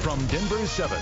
From Denver 7,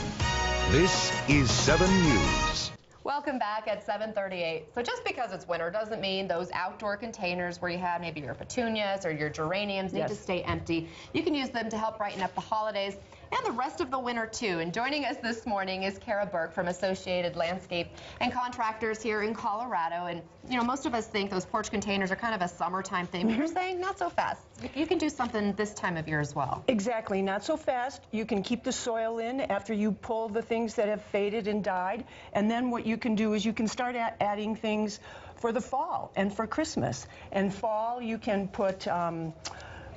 this is 7 News. Welcome back at 7:38. So just because it's winter doesn't mean those outdoor containers where you have maybe your petunias or your geraniums need to stay empty. You can use them to help brighten up the holidays and the rest of the winter too. And joining us this morning is Karigene Burke from Associated Landscape and Contractors here in Colorado. And you know, most of us think those porch containers are kind of a summertime thing, but you're saying not so fast. You can do something this time of year as well. Exactly, not so fast. You can keep the soil in after you pull the things that have faded and died, and then what you can do is you can start adding things for the fall and for Christmas. And fall you can put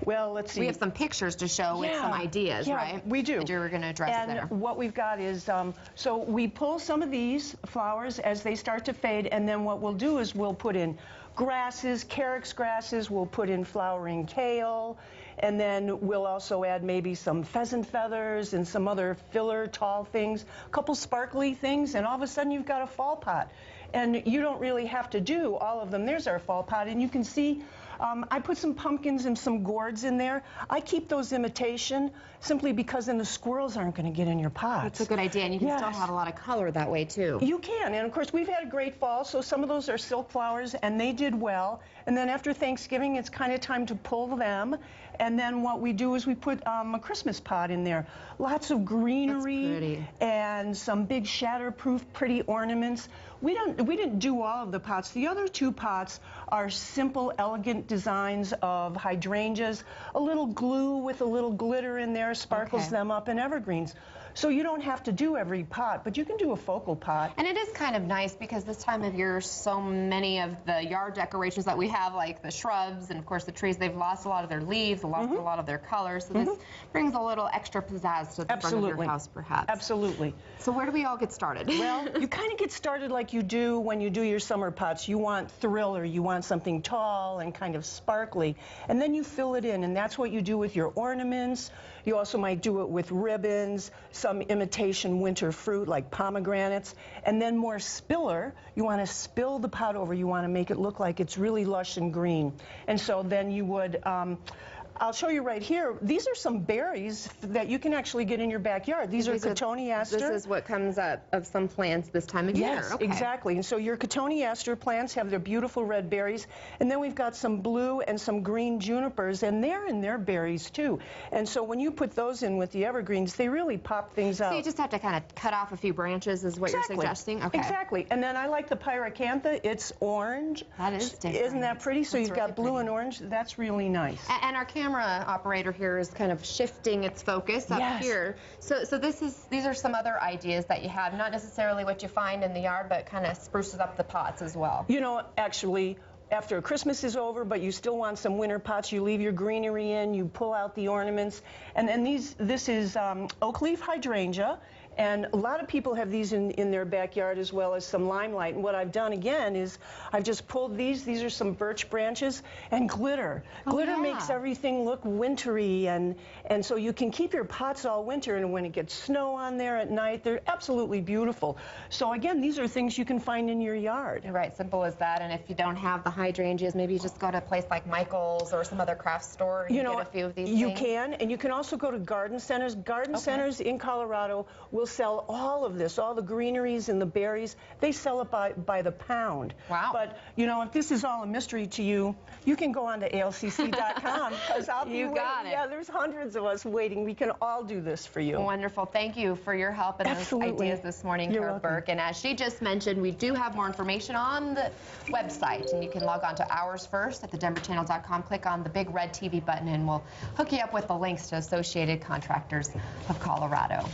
well, let's see. We have some pictures to show with some ideas, right? We do. That you were going to address there. And what we've got is, so we pull some of these flowers as they start to fade, and then what we'll do is we'll put in grasses, carex grasses, we'll put in flowering kale, and then we'll also add maybe some pheasant feathers and some other filler tall things, a couple sparkly things, and all of a sudden you've got a fall pot. And you don't really have to do all of them. There's our fall pot, and you can see I put some pumpkins and some gourds in there. I keep those imitation simply because then the squirrels aren't going to get in your pots. That's a good idea, and you can still have a lot of color that way too. You can, and of course we've had a great fall, so some of those are silk flowers, and they did well. And then after Thanksgiving, it's kind of time to pull them. And then what we do is we put a Christmas pot in there. Lots of greenery and some big shatterproof pretty ornaments. We didn't do all of the pots. The other two pots are simple, elegant designs of hydrangeas. A little glue with a little glitter in there sparkles them up, and evergreens. So you don't have to do every pot, but you can do a focal pot. And it is kind of nice because this time of year, so many of the yard decorations that we have, like the shrubs and of course the trees, they've lost a lot of their leaves, lost a lot of their colors. So this brings a little extra pizzazz to the front of your house, perhaps. Absolutely. So where do we all get started? Well, you kind of get started like you do when you do your summer pots. You want thriller, you want something tall and kind of sparkly, and then you fill it in, and that's what you do with your ornaments. You also might do it with ribbons, some imitation winter fruit like pomegranates, and then more spiller. You want to spill the pot over. You want to make it look like it's really lush and green. And so then you would, I'll show you right here. These are some berries that you can actually get in your backyard. These are cotoneaster. This is what comes up of some plants this time of year. Yes, exactly. And so your cotoneaster plants have their beautiful red berries. And then we've got some blue and some green junipers, and they're in their berries too. And so when you put those in with the evergreens, they really pop things out. So you just have to kind of cut off a few branches is what you're suggesting? Okay. Exactly. And then I like the pyracantha. It's orange. That is different. Isn't that pretty? So you've got blue and orange. That's really nice. And our camera operator here is kind of shifting its focus up here. So these are some other ideas that you have, not necessarily what you find in the yard, but kind of spruces up the pots as well. You know, actually, after Christmas is over, but you still want some winter pots, you leave your greenery in, you pull out the ornaments, and then this is oak leaf hydrangea. And a lot of people have these in their backyard as well as some limelight. And what I've done again is I've just pulled these. These are some birch branches and glitter. Glitter makes everything look wintry, and so you can keep your pots all winter, and when it gets snow on there at night, they're absolutely beautiful. So again, these are things you can find in your yard. Right, simple as that. And if you don't have the hydrangeas, maybe you just go to a place like Michael's or some other craft store and get a few of these things. You can, and you can also go to garden centers. Garden centers in Colorado will sell all of this, all the greeneries and the berries. They sell it by the pound. Wow. But, you know, if this is all a mystery to you, you can go on to alcc.com because I'll be waiting. Yeah, there's hundreds of us waiting. We can all do this for you. Wonderful. Thank you for your help and those ideas this morning, Karigene Burke. And as she just mentioned, we do have more information on the website, and you can log on to Ours First at thedenverchannel.com. Click on the big red TV button, and we'll hook you up with the links to Associated Contractors of Colorado.